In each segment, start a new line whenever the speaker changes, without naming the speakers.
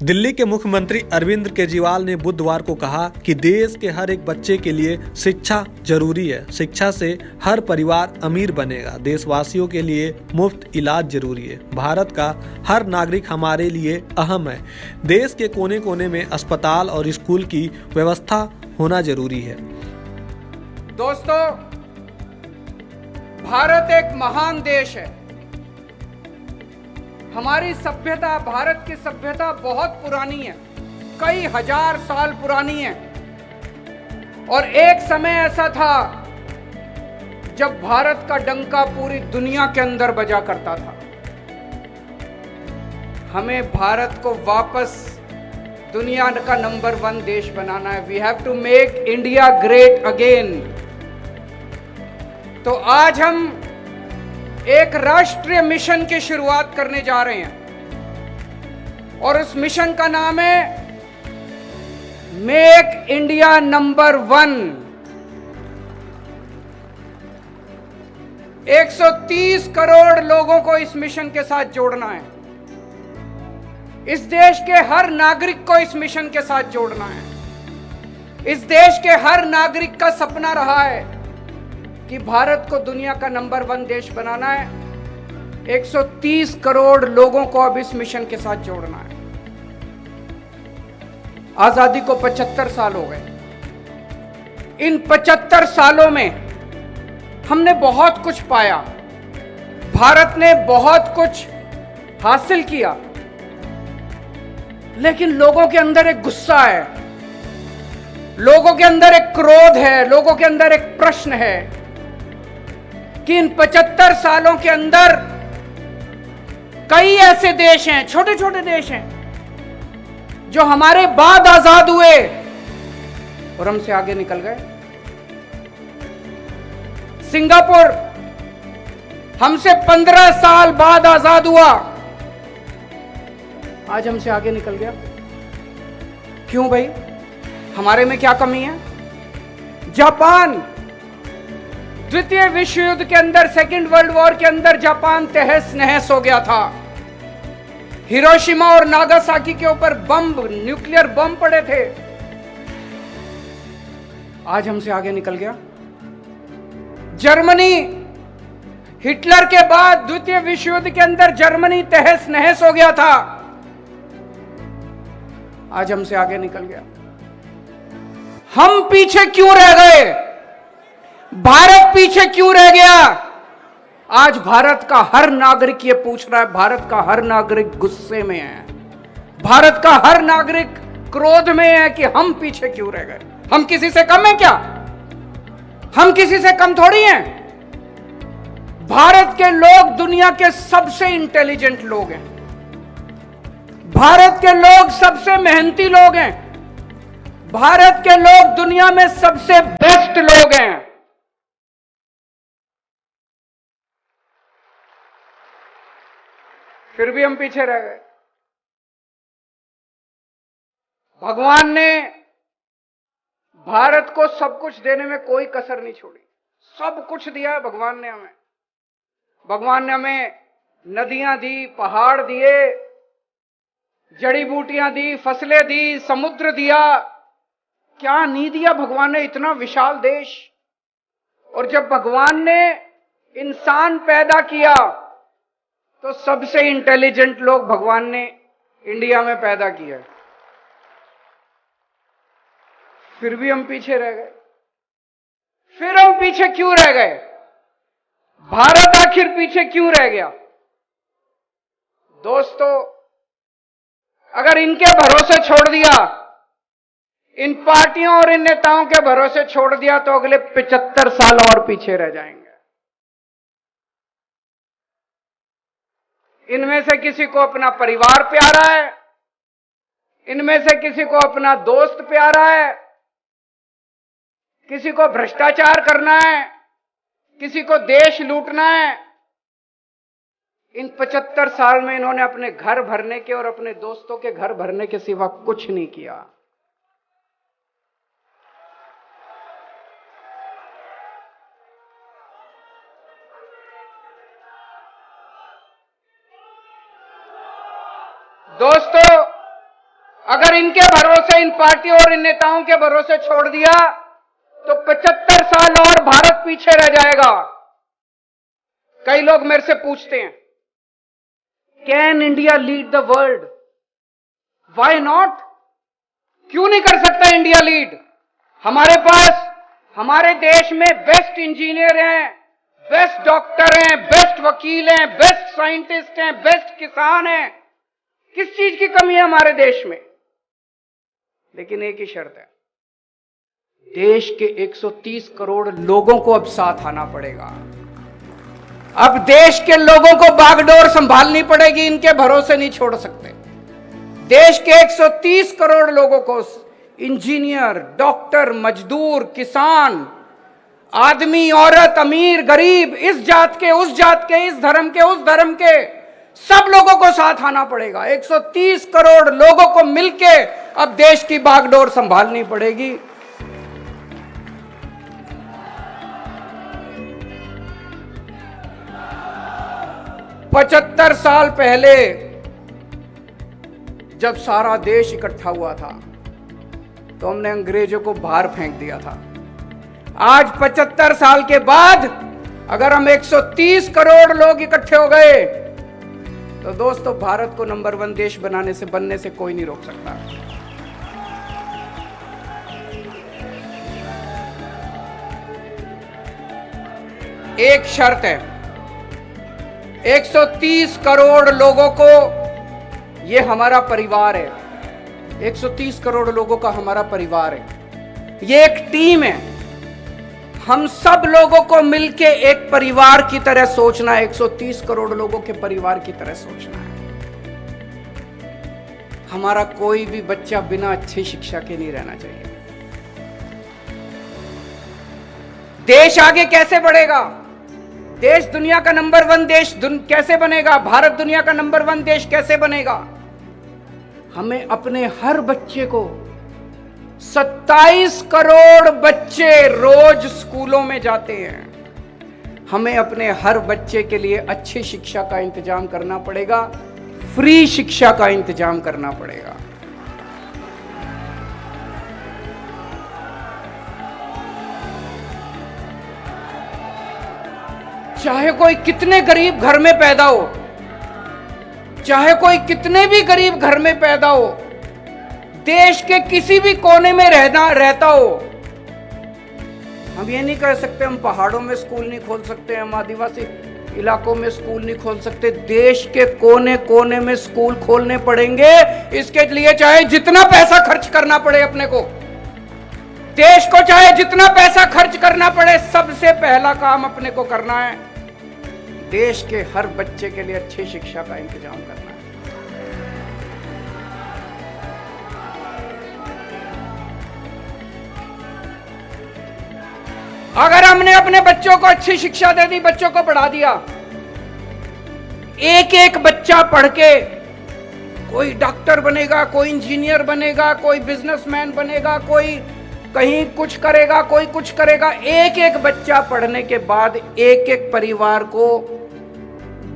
दिल्ली के मुख्यमंत्री अरविंद केजरीवाल ने बुधवार को कहा कि देश के हर एक बच्चे के लिए शिक्षा जरूरी है। शिक्षा से हर परिवार अमीर बनेगा। देशवासियों के लिए मुफ्त इलाज जरूरी है। भारत का हर नागरिक हमारे लिए अहम है। देश के कोने कोने में अस्पताल और स्कूल की व्यवस्था होना जरूरी है।
दोस्तों, भारत एक महान देश है। हमारी सभ्यता, भारत की सभ्यता बहुत पुरानी है, कई हजार साल पुरानी है। और एक समय ऐसा था जब भारत का डंका पूरी दुनिया के अंदर बजा करता था। हमें भारत को वापस दुनिया का नंबर 1 देश बनाना है। We have to make India great again. तो आज हम एक राष्ट्रीय मिशन की शुरुआत करने जा रहे हैं और उस मिशन का नाम है मेक इंडिया नंबर 1। 130 करोड़ लोगों को इस मिशन के साथ जोड़ना है। इस देश के हर नागरिक को इस मिशन के साथ जोड़ना है। इस देश के हर नागरिक का सपना रहा है कि भारत को दुनिया का नंबर 1 देश बनाना है। 130 करोड़ लोगों को अब इस मिशन के साथ जोड़ना है। आजादी को 75 साल हो गए। इन 75 सालों में हमने बहुत कुछ पाया। भारत ने बहुत कुछ हासिल किया, लेकिन लोगों के अंदर एक गुस्सा है, लोगों के अंदर एक क्रोध है, लोगों के अंदर एक प्रश्न है कि इन 75 सालों के अंदर कई ऐसे देश हैं, छोटे छोटे देश हैं, जो हमारे बाद आजाद हुए और हमसे आगे निकल गए। सिंगापुर हमसे 15 साल बाद आजाद हुआ, आज हमसे आगे निकल गया। क्यों भाई? हमारे में क्या कमी है? जापान, द्वितीय विश्व युद्ध के अंदर, सेकेंड वर्ल्ड वॉर के अंदर जापान तहस नहस हो गया था। हिरोशिमा और नागासाकी के ऊपर बम, न्यूक्लियर बम पड़े थे। आज हमसे आगे निकल गया। जर्मनी, हिटलर के बाद द्वितीय विश्व युद्ध के अंदर जर्मनी तहस नहस हो गया था, आज हमसे आगे निकल गया। हम पीछे क्यों रह गए? भारत पीछे क्यों रह गया? आज भारत का हर नागरिक ये पूछ रहा है। भारत का हर नागरिक गुस्से में है, भारत का हर नागरिक क्रोध में है कि हम पीछे क्यों रह गए। हम किसी से कम हैं क्या? हम किसी से कम थोड़ी हैं। भारत के लोग दुनिया के सबसे इंटेलिजेंट लोग हैं। भारत के लोग सबसे मेहनती लोग हैं। भारत के लोग दुनिया में सबसे बेस्ट लोग हैं। फिर भी हम पीछे रह गए। भगवान ने भारत को सब कुछ देने में कोई कसर नहीं छोड़ी। सब कुछ दिया है भगवान ने हमें। भगवान ने हमें नदियां दी, पहाड़ दिए, जड़ी बूटियां दी, फसलें दी, समुद्र दिया। क्या नहीं दिया भगवान ने? इतना विशाल देश। और जब भगवान ने इंसान पैदा किया तो सबसे इंटेलिजेंट लोग भगवान ने इंडिया में पैदा किया। फिर भी हम पीछे रह गए। फिर हम पीछे क्यों रह गए? भारत आखिर पीछे क्यों रह गया? दोस्तों, अगर इनके भरोसे छोड़ दिया, इन पार्टियों और इन नेताओं के भरोसे छोड़ दिया, तो अगले 75 साल और पीछे रह जाएंगे। इनमें से किसी को अपना परिवार प्यारा है, इनमें से किसी को अपना दोस्त प्यारा है, किसी को भ्रष्टाचार करना है, किसी को देश लूटना है। इन 75 साल में इन्होंने अपने घर भरने के और अपने दोस्तों के घर भरने के सिवा कुछ नहीं किया। दोस्तों, अगर इनके भरोसे, इन पार्टियों और इन नेताओं के भरोसे छोड़ दिया तो 75 साल और भारत पीछे रह जाएगा। कई लोग मेरे से पूछते हैं, can India lead the world? Why not? क्यों नहीं कर सकता इंडिया लीड? हमारे पास, हमारे देश में बेस्ट इंजीनियर हैं, बेस्ट डॉक्टर हैं, बेस्ट वकील हैं, बेस्ट साइंटिस्ट हैं, बेस्ट किसान हैं। किस चीज की कमी है हमारे देश में? लेकिन एक ही शर्त है, देश के 130 करोड़ लोगों को अब साथ आना पड़ेगा। अब देश के लोगों को बागडोर संभालनी पड़ेगी, इनके भरोसे नहीं छोड़ सकते। देश के 130 करोड़ लोगों को, इंजीनियर, डॉक्टर, मजदूर, किसान, आदमी, औरत, अमीर, गरीब, इस जात के, उस जात के, इस धर्म के, उस धर्म के, सब लोगों को साथ आना पड़ेगा। 130 करोड़ लोगों को मिलके अब देश की बागडोर संभालनी पड़ेगी। पचहत्तर साल पहले जब सारा देश इकट्ठा हुआ था तो हमने अंग्रेजों को बाहर फेंक दिया था। आज 75 साल के बाद अगर हम 130 करोड़ लोग इकट्ठे हो गए तो दोस्तों, भारत को नंबर 1 देश बनने से कोई नहीं रोक सकता। एक शर्त है, 130 करोड़ लोगों को, ये हमारा परिवार है। 130 करोड़ लोगों का हमारा परिवार है, ये एक टीम है। हम सब लोगों को मिलके एक परिवार की तरह सोचना है, 130 करोड़ लोगों के परिवार की तरह सोचना है। हमारा कोई भी बच्चा बिना अच्छी शिक्षा के नहीं रहना चाहिए। देश आगे कैसे बढ़ेगा? देश दुनिया का नंबर 1 देश कैसे बनेगा? भारत दुनिया का नंबर 1 देश कैसे बनेगा? हमें अपने हर बच्चे को, 27 करोड़ बच्चे रोज स्कूलों में जाते हैं, हमें अपने हर बच्चे के लिए अच्छी शिक्षा का इंतजाम करना पड़ेगा, फ्री शिक्षा का इंतजाम करना पड़ेगा। चाहे कोई कितने गरीब घर में पैदा हो, चाहे कोई कितने भी गरीब घर में पैदा हो, देश के किसी भी कोने में रहता हो, हम ये नहीं कह सकते हम पहाड़ों में स्कूल नहीं खोल सकते, हम आदिवासी इलाकों में स्कूल नहीं खोल सकते। देश के कोने कोने में स्कूल खोलने पड़ेंगे। इसके लिए चाहे जितना पैसा खर्च करना पड़े अपने को, देश को चाहे जितना पैसा खर्च करना पड़े, सबसे पहला काम अपने को करना है, देश के हर बच्चे के लिए अच्छी शिक्षा का इंतजाम करना है। अगर हमने अपने बच्चों को अच्छी शिक्षा दे दी, बच्चों को पढ़ा दिया, एक एक बच्चा पढ़ के कोई डॉक्टर बनेगा, कोई इंजीनियर बनेगा, कोई बिजनेसमैन बनेगा, कोई कहीं कुछ करेगा, कोई कुछ करेगा। एक एक बच्चा पढ़ने के बाद एक एक परिवार को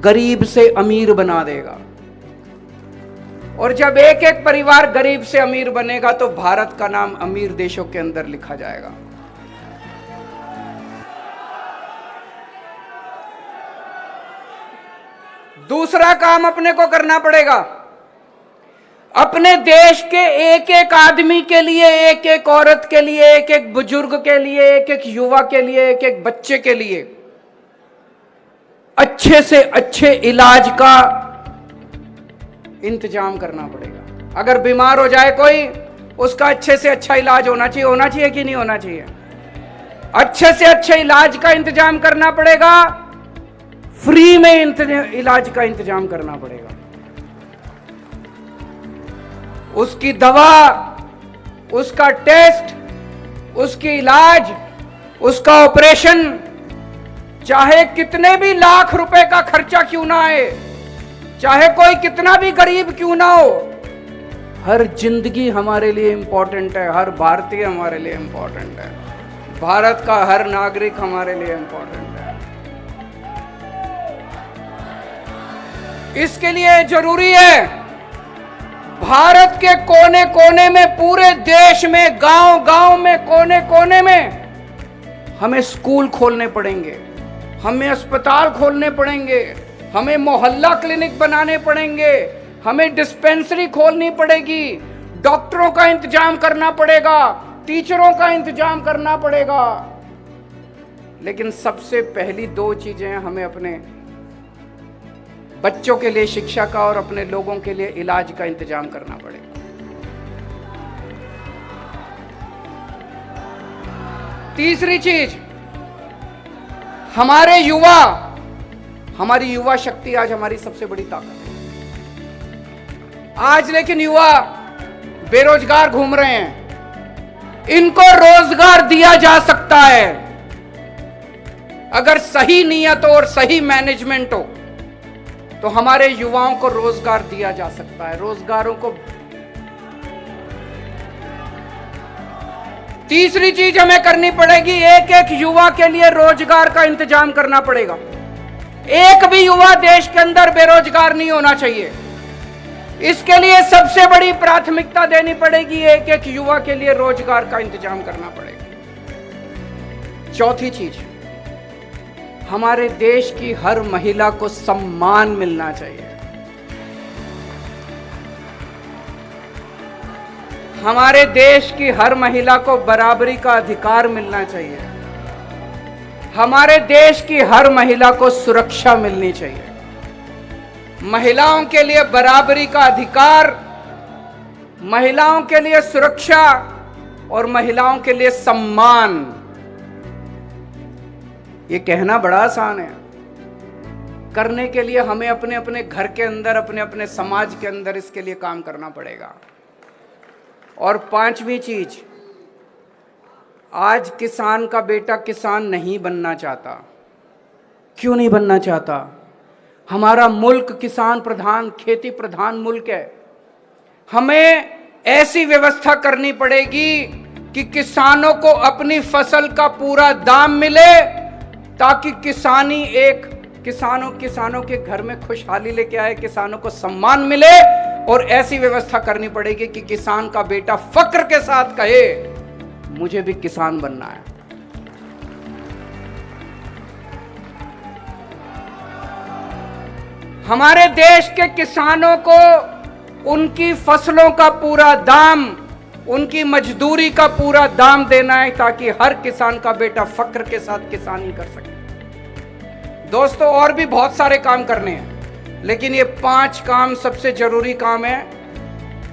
गरीब से अमीर बना देगा। और जब एक एक परिवार गरीब से अमीर बनेगा तो भारत का नाम अमीर देशों के अंदर लिखा जाएगा। दूसरा काम अपने को करना पड़ेगा, अपने देश के एक एक आदमी के लिए, एक एक औरत के लिए, एक एक बुजुर्ग के लिए, एक एक युवा के लिए, एक एक बच्चे के लिए अच्छे से अच्छे इलाज का इंतजाम करना पड़ेगा। अगर बीमार हो जाए कोई, उसका अच्छे से अच्छा इलाज होना चाहिए कि नहीं होना चाहिए? अच्छे से अच्छे इलाज का इंतजाम करना पड़ेगा, फ्री में इलाज का इंतजाम करना पड़ेगा। उसकी दवा, उसका टेस्ट, उसकी इलाज, उसका ऑपरेशन, चाहे कितने भी लाख रुपए का खर्चा क्यों ना आए, चाहे कोई कितना भी गरीब क्यों ना हो, हर जिंदगी हमारे लिए इंपॉर्टेंट है, हर भारतीय हमारे लिए इंपॉर्टेंट है, भारत का हर नागरिक हमारे लिए इंपॉर्टेंट है। इसके लिए जरूरी है भारत के कोने कोने में, पूरे देश में, गांव गांव में, कोने कोने में हमें स्कूल खोलने पड़ेंगे, हमें अस्पताल खोलने पड़ेंगे, हमें मोहल्ला क्लिनिक बनाने पड़ेंगे, हमें डिस्पेंसरी खोलनी पड़ेगी, डॉक्टरों का इंतजाम करना पड़ेगा, टीचरों का इंतजाम करना पड़ेगा। लेकिन सबसे पहली दो चीजें हमें अपने बच्चों के लिए शिक्षा का और अपने लोगों के लिए इलाज का इंतजाम करना पड़ेगा। तीसरी चीज, हमारी युवा शक्ति आज हमारी सबसे बड़ी ताकत है। आज लेकिन युवा बेरोजगार घूम रहे हैं, इनको रोजगार दिया जा सकता है अगर सही नियत और सही मैनेजमेंट हो, तो हमारे युवाओं को रोजगार दिया जा सकता है। रोजगारों को तीसरी चीज हमें करनी पड़ेगी, एक एक युवा के लिए रोजगार का इंतजाम करना पड़ेगा। एक भी युवा देश के अंदर बेरोजगार नहीं होना चाहिए। इसके लिए सबसे बड़ी प्राथमिकता देनी पड़ेगी, एक एक युवा के लिए रोजगार का इंतजाम करना पड़ेगा। चौथी चीज, हमारे देश की हर महिला को सम्मान मिलना चाहिए। हमारे देश की हर महिला को बराबरी का अधिकार मिलना चाहिए। हमारे देश की हर महिला को सुरक्षा मिलनी चाहिए। महिलाओं के लिए बराबरी का अधिकार, महिलाओं के लिए सुरक्षा और महिलाओं के लिए सम्मान। ये कहना बड़ा आसान है, करने के लिए हमें अपने अपने घर के अंदर, अपने अपने समाज के अंदर इसके लिए काम करना पड़ेगा। और पांचवी चीज, आज किसान का बेटा किसान नहीं बनना चाहता। क्यों नहीं बनना चाहता? हमारा मुल्क किसान प्रधान, खेती प्रधान मुल्क है। हमें ऐसी व्यवस्था करनी पड़ेगी कि किसानों को अपनी फसल का पूरा दाम मिले, ताकि किसानों के घर में खुशहाली लेके आए, किसानों को सम्मान मिले। और ऐसी व्यवस्था करनी पड़ेगी कि किसान का बेटा फक्र के साथ कहे, मुझे भी किसान बनना है। हमारे देश के किसानों को उनकी फसलों का पूरा दाम, उनकी मजदूरी का पूरा दाम देना है, ताकि हर किसान का बेटा फक्र के साथ किसानी कर सके। दोस्तों, और भी बहुत सारे काम करने हैं, लेकिन ये 5 काम सबसे जरूरी काम है।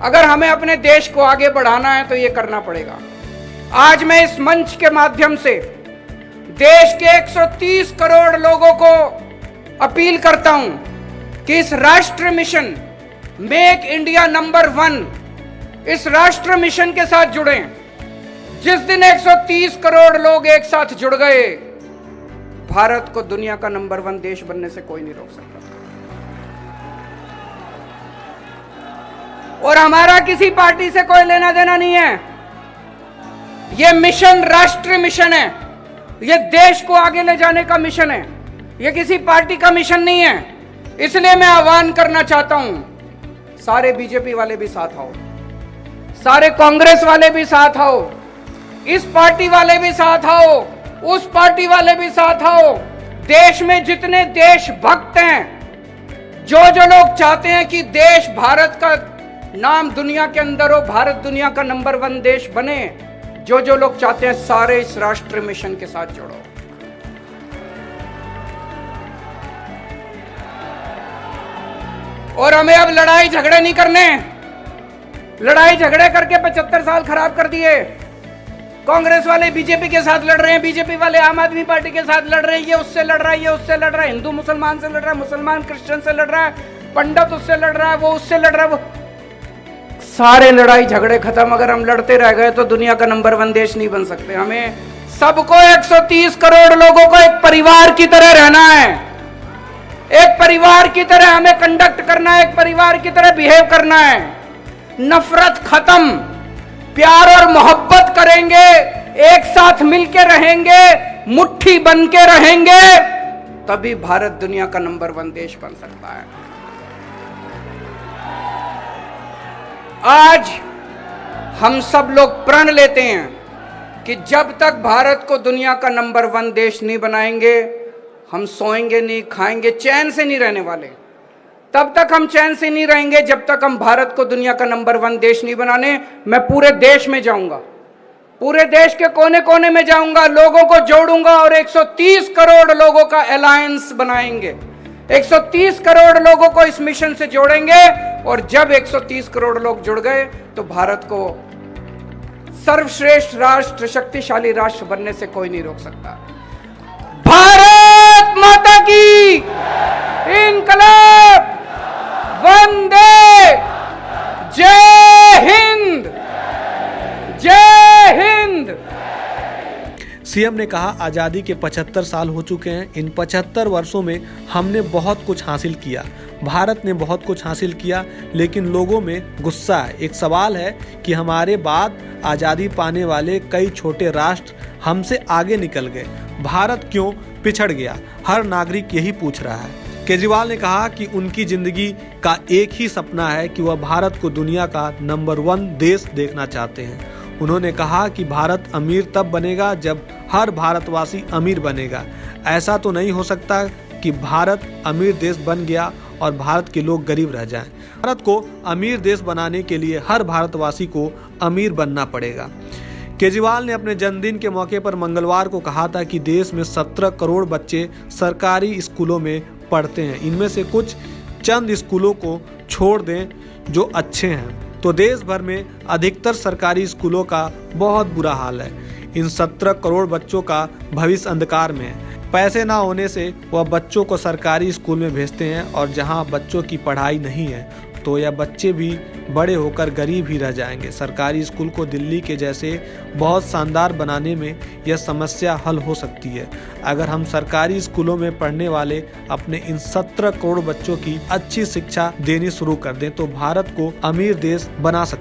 अगर हमें अपने देश को आगे बढ़ाना है तो ये करना पड़ेगा। आज मैं इस मंच के माध्यम से देश के 130 करोड़ लोगों को अपील करता हूं कि इस राष्ट्र मिशन मेक इंडिया नंबर 1, इस राष्ट्र मिशन के साथ जुड़ें। जिस दिन 130 करोड़ लोग एक साथ जुड़ गए, भारत को दुनिया का नंबर 1 देश बनने से कोई नहीं रोक सकता। और हमारा किसी पार्टी से कोई लेना देना नहीं है। यह मिशन राष्ट्रीय मिशन है, यह देश को आगे ले जाने का मिशन है, यह किसी पार्टी का मिशन नहीं है। इसलिए मैं आह्वान करना चाहता हूं, सारे बीजेपी वाले भी साथ आओ, सारे कांग्रेस वाले भी साथ आओ, इस पार्टी वाले भी साथ आओ, उस पार्टी वाले भी साथ आओ। देश में जितने देशभक्त हैं, जो लोग चाहते हैं कि देश, भारत का नाम दुनिया के अंदर हो, भारत दुनिया का नंबर 1 देश बने, जो लोग चाहते हैं, सारे इस राष्ट्रीय मिशन के साथ जुड़ो। और हमें अब लड़ाई झगड़े नहीं करने। लड़ाई झगड़े करके 75 साल खराब कर दिए। कांग्रेस वाले बीजेपी के साथ लड़ रहे हैं, बीजेपी वाले आम आदमी पार्टी के साथ लड़ रहे हैं, ये उससे लड़ रहा है, ये उससे लड़ रहा है, हिंदू मुसलमान से लड़ रहा है, मुसलमान क्रिश्चियन से लड़ रहा है, पंडित उससे लड़ रहा है, वो उससे लड़ रहा है, वो सारे लड़ाई झगड़े खत्म। अगर हम लड़ते रह गए तो दुनिया का नंबर 1 देश नहीं बन सकते। हमें सबको 130 करोड़ लोगों को एक परिवार की तरह रहना है, एक परिवार की तरह हमें कंडक्ट करना है, एक परिवार की तरह बिहेव करना है। नफरत खत्म, प्यार और मोहब्बत करेंगे, एक साथ मिलके रहेंगे, मुट्ठी बन के रहेंगे, तभी भारत दुनिया का नंबर 1 देश बन सकता है। आज हम सब लोग प्रण लेते हैं कि जब तक भारत को दुनिया का नंबर 1 देश नहीं बनाएंगे, हम सोएंगे नहीं, खाएंगे, चैन से नहीं रहने वाले। तब तक हम चैन से नहीं रहेंगे जब तक हम भारत को दुनिया का नंबर 1 देश नहीं बनाने। मैं पूरे देश में जाऊंगा, पूरे देश के कोने कोने में जाऊंगा, लोगों को जोड़ूंगा और 130 करोड़ लोगों का अलायंस बनाएंगे। 130 करोड़ लोगों को इस मिशन से जोड़ेंगे और जब 130 करोड़ लोग जुड़ गए तो भारत को सर्वश्रेष्ठ राष्ट्र, शक्तिशाली राष्ट्र बनने से कोई नहीं रोक सकता। भारत माता की इनकलाब, वंदे, जय हिंद, जय हिंद।
सीएम ने कहा, आज़ादी के 75 साल हो चुके हैं। इन 75 वर्षों में हमने बहुत कुछ हासिल किया, भारत ने बहुत कुछ हासिल किया, लेकिन लोगों में गुस्सा है। एक सवाल है कि हमारे बाद आज़ादी पाने वाले कई छोटे राष्ट्र हमसे आगे निकल गए, भारत क्यों पिछड़ गया? हर नागरिक यही पूछ रहा है। केजरीवाल ने कहा कि उनकी जिंदगी का एक ही सपना है कि वह भारत को दुनिया का नंबर 1 देश देखना चाहते हैं। उन्होंने कहा कि भारत अमीर तब बनेगा जब हर भारतवासी अमीर बनेगा। ऐसा तो नहीं हो सकता कि भारत अमीर देश बन गया और भारत के लोग गरीब रह जाएं। भारत को अमीर देश बनाने के लिए हर भारतवासी को अमीर बनना पड़ेगा। केजरीवाल ने अपने जन्मदिन के मौके पर मंगलवार को कहा था कि देश में 17 करोड़ बच्चे सरकारी स्कूलों में पढ़ते हैं। इनमें से कुछ चंद स्कूलों को छोड़ दें जो अच्छे हैं तो देश भर में अधिकतर सरकारी स्कूलों का बहुत बुरा हाल है। इन 17 करोड़ बच्चों का भविष्य अंधकार में है। पैसे ना होने से वह बच्चों को सरकारी स्कूल में भेजते हैं और जहां बच्चों की पढ़ाई नहीं है तो यह बच्चे भी बड़े होकर गरीब ही रह जाएंगे। सरकारी स्कूल को दिल्ली के जैसे बहुत शानदार बनाने में यह समस्या हल हो सकती है अगर हम सरकारी स्कूलों में पढ़ने वाले अपने इन 17 करोड़ बच्चों की अच्छी शिक्षा देनी शुरू कर दें तो भारत को अमीर देश बना सकते हैं।